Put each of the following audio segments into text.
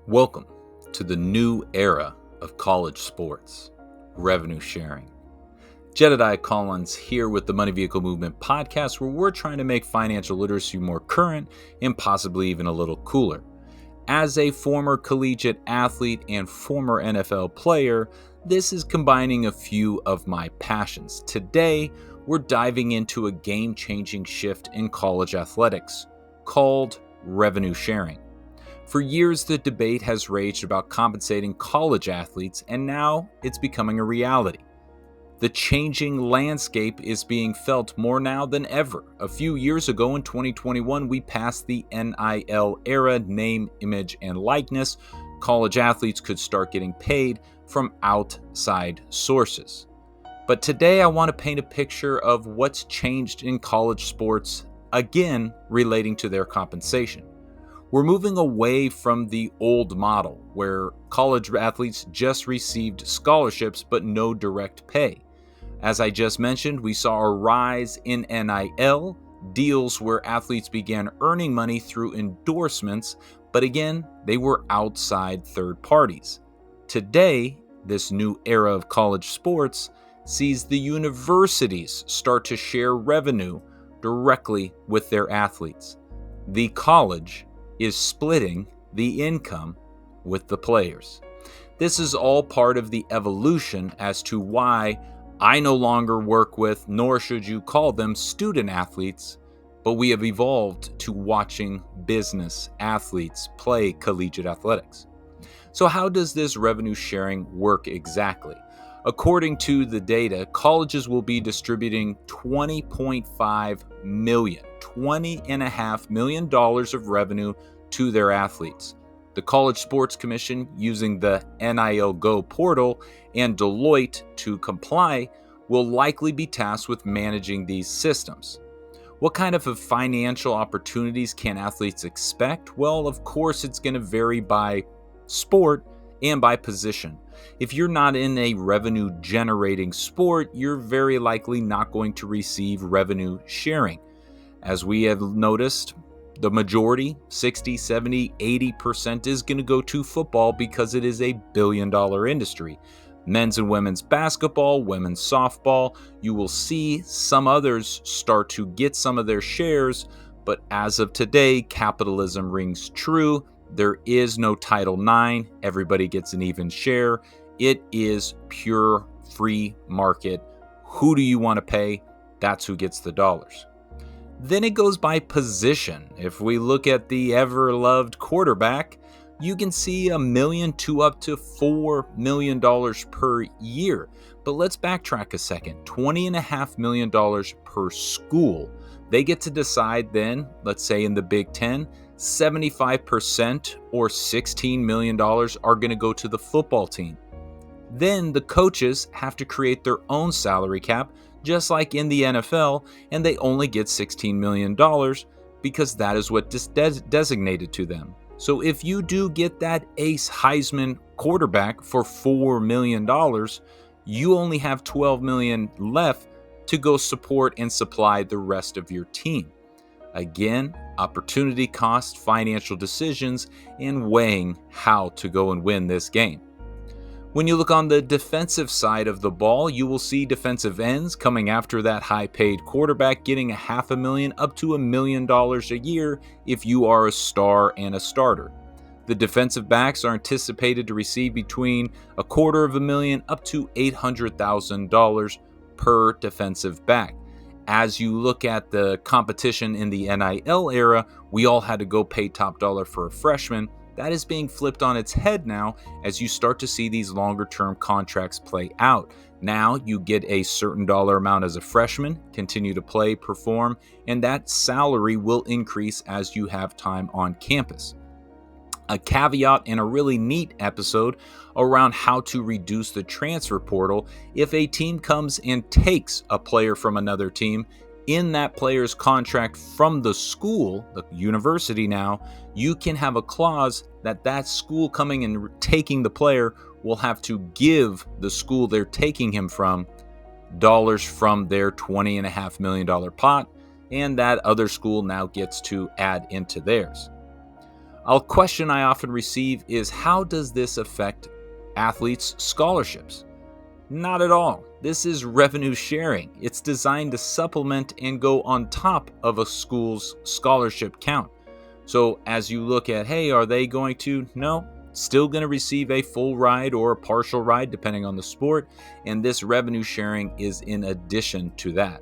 Welcome to the new era of college sports, revenue sharing. Jedediah Collins here with the Money Vehicle Movement podcast, where we're trying to make financial literacy more current and possibly even a little cooler. As a former collegiate athlete and former NFL player, this is combining a few of my passions. Today, we're diving into a game-changing shift in college athletics called revenue sharing. For years, the debate has raged about compensating college athletes, and now it's becoming a reality. The changing landscape is being felt more now than ever. A few years ago in 2021, we passed the NIL era, name, image, and likeness. College athletes could start getting paid from outside sources. But today I want to paint a picture of what's changed in college sports, again relating to their compensation. We're moving away from the old model where college athletes just received scholarships but no direct pay. As I just mentioned, we saw a rise in NIL, deals where athletes began earning money through endorsements, but again, they were outside third parties. Today, this new era of college sports sees the universities start to share revenue directly with their athletes. The college is splitting the income with the players. This is all part of the evolution as to why I no longer work with, nor should you call them, student athletes, but we have evolved to watching business athletes play collegiate athletics. So how does this revenue sharing work exactly? According to the data, colleges will be distributing $20.5 million of revenue to their athletes. The College Sports Commission, using the NIL Go portal and Deloitte to comply, will likely be tasked with managing these systems. What kind of financial opportunities can athletes expect? Well, of course, it's going to vary by sport and by position. If you're not in a revenue-generating sport, you're very likely not going to receive revenue sharing. As we have noticed, the majority, 60, 70, 80% is going to go to football because it is a billion-dollar industry. Men's and women's basketball, women's softball, you will see some others start to get some of their shares, but as of today, capitalism rings true. There is no Title IX. Everybody gets an even share. It is pure free market. Who do you want to pay? That's who gets the dollars. Then it goes by position. If we look at the ever-loved quarterback, you can see $1 million to up to $4 million per year. But let's backtrack a second. $20.5 million per school. They get to decide then, let's say in the Big Ten, 75% or $16 million are going to go to the football team. Then the coaches have to create their own salary cap, just like in the NFL, and they only get $16 million because that is what designated to them. So if you do get that ace Heisman quarterback for $4 million, you only have $12 million left to go support and supply the rest of your team. Again, opportunity cost, financial decisions, and weighing how to go and win this game. When you look on the defensive side of the ball, you will see defensive ends coming after that high-paid quarterback getting $500,000 up to $1 million a year if you are a star and a starter. The defensive backs are anticipated to receive between $250,000 up to $800,000 per defensive back. As you look at the competition in the NIL era, we all had to go pay top dollar for a freshman. That is being flipped on its head now as you start to see these longer-term contracts play out. Now you get a certain dollar amount as a freshman, continue to play, perform, and that salary will increase as you have time on campus. A caveat and a really neat episode around how to reduce the transfer portal. If a team comes and takes a player from another team, in that player's contract from the school, the university now, you can have a clause that that school coming and taking the player will have to give the school they're taking him from dollars from their $20.5 million pot, and that other school now gets to add into theirs. A question I often receive is, how does this affect athletes' scholarships? Not at all. This is revenue sharing. It's designed to supplement and go on top of a school's scholarship count. So as you look at, hey, are they going to? No, still going to receive a full ride or a partial ride depending on the sport, and this revenue sharing is in addition to that.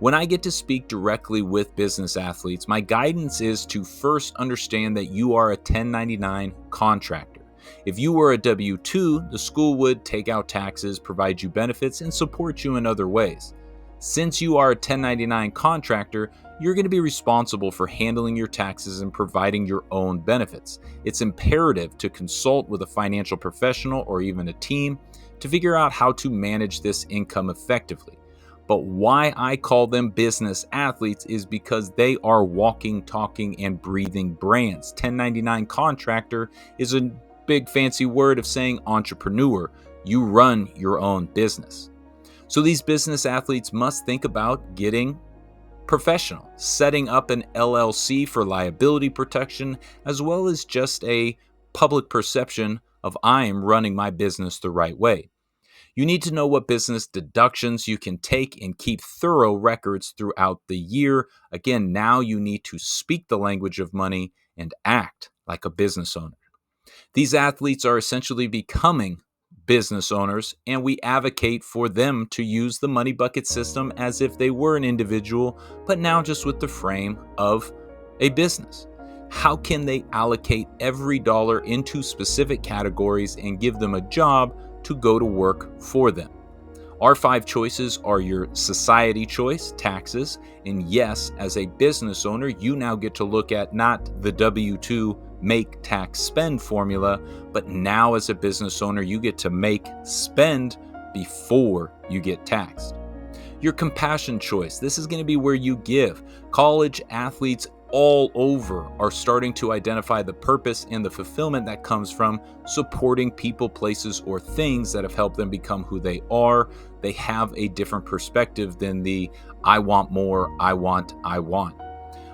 When I get to speak directly with business athletes, my guidance is to first understand that you are a 1099 contractor. If you were a W-2, the school would take out taxes, provide you benefits, and support you in other ways. Since you are a 1099 contractor, you're going to be responsible for handling your taxes and providing your own benefits. It's imperative to consult with a financial professional or even a team to figure out how to manage this income effectively. But why I call them business athletes is because they are walking, talking, and breathing brands. 1099 contractor is a big fancy word of saying entrepreneur. You run your own business. So these business athletes must think about getting professional, setting up an LLC for liability protection, as well as just a public perception of I am running my business the right way. You need to know what business deductions you can take and keep thorough records throughout the year. Again, now you need to speak the language of money and act like a business owner. These athletes are essentially becoming business owners, and we advocate for them to use the money bucket system as if they were an individual, but now just with the frame of a business. How can they allocate every dollar into specific categories and give them a job to go to work for them? Our 5 choices are your society choice, taxes, and yes, as a business owner, you now get to look at not the W-2 make, tax, spend formula, but now as a business owner, you get to make, spend before you get taxed. Your compassion choice, this is going to be where you give. College athletes all over are starting to identify the purpose and the fulfillment that comes from supporting people, places, or things that have helped them become who they are. They have a different perspective than the I want more, I want.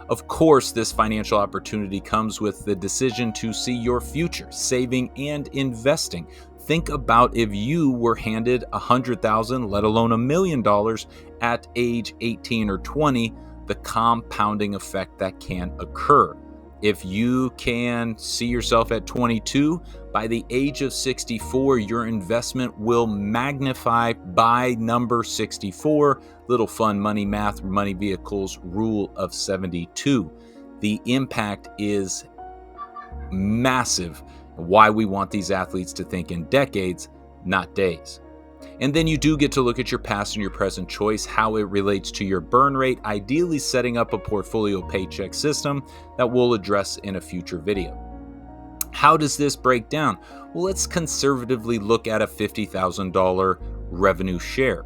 Of course, this financial opportunity comes with the decision to see your future, saving and investing. Think about if you were handed $100,000, let alone $1 million at age 18 or 20, the compounding effect that can occur. If you can see yourself at 22, by the age of 64, your investment will magnify by number 64. Little fun money math, money vehicles, rule of 72. The impact is massive. Why we want these athletes to think in decades, not days. And then you do get to look at your past and your present choice, how it relates to your burn rate, ideally setting up a portfolio paycheck system that we'll address in a future video. How does this break down? Well, let's conservatively look at a $50,000 revenue share.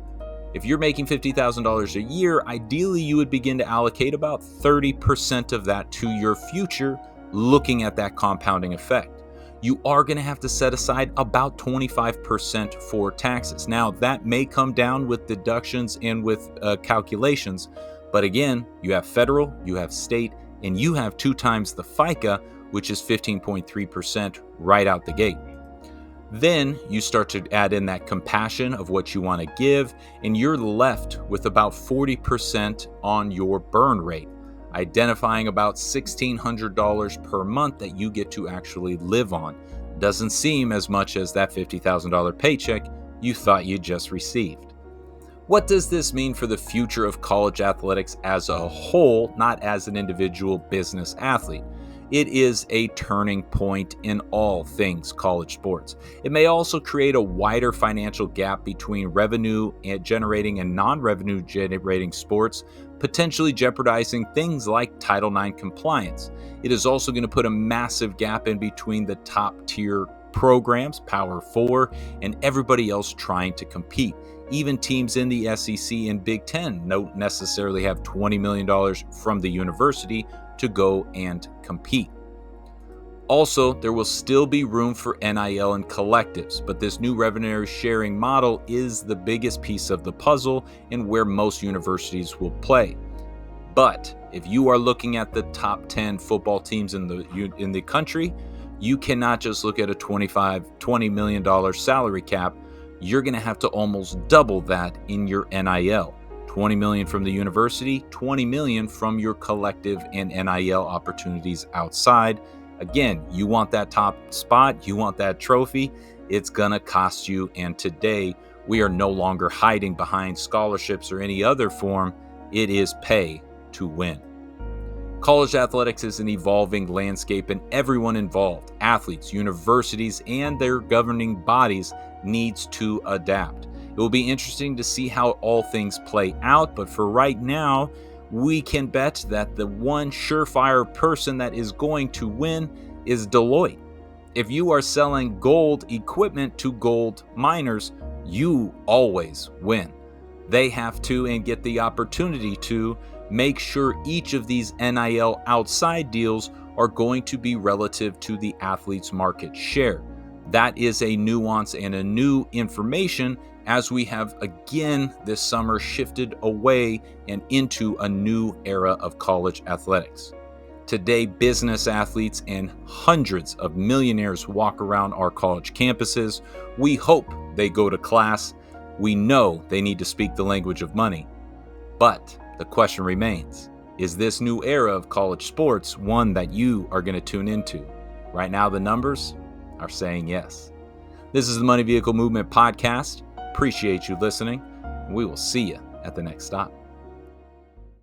If you're making $50,000 a year, ideally you would begin to allocate about 30% of that to your future, looking at that compounding effect. You are going to have to set aside about 25% for taxes. Now, that may come down with deductions and with calculations, but again, you have federal, you have state, and you have 2 times the FICA, which is 15.3% right out the gate. Then you start to add in that compassion of what you want to give, and you're left with about 40% on your burn rate, identifying about $1,600 per month that you get to actually live on. Doesn't seem as much as that $50,000 paycheck you thought you just received. What does this mean for the future of college athletics as a whole, not as an individual business athlete? It is a turning point in all things college sports. It may also create a wider financial gap between revenue generating and non-revenue generating sports, potentially jeopardizing things like Title IX compliance. It is also going to put a massive gap in between the top tier programs, Power 4, and everybody else trying to compete. Even teams in the SEC and Big Ten don't necessarily have $20 million from the university to go and compete. Also, there will still be room for NIL and collectives, but this new revenue sharing model is the biggest piece of the puzzle and where most universities will play. But if you are looking at the top 10 football teams in the country, you cannot just look at a $20 million salary cap. You're going to have to almost double that in your NIL. 20 million from the university, 20 million from your collective and NIL opportunities outside. Again, you want that top spot, you want that trophy, it's going to cost you. And today, we are no longer hiding behind scholarships or any other form. It is pay to win. College athletics is an evolving landscape, and everyone involved, athletes, universities, and their governing bodies, needs to adapt. It will be interesting to see how all things play out, but for right now, we can bet that the one surefire person that is going to win is Deloitte. If you are selling gold equipment to gold miners, you always win. They have to and get the opportunity to make sure each of these NIL outside deals are going to be relative to the athlete's market share. That is a nuance and a new information as we have again this summer shifted away and into a new era of college athletics. Today, business athletes and hundreds of millionaires walk around our college campuses. We hope they go to class. We know they need to speak the language of money. But the question remains, is this new era of college sports one that you are going to tune into? Right now, the numbers are saying yes. This is the Money Vehicle Movement Podcast. Appreciate you listening. We will see you at the next stop.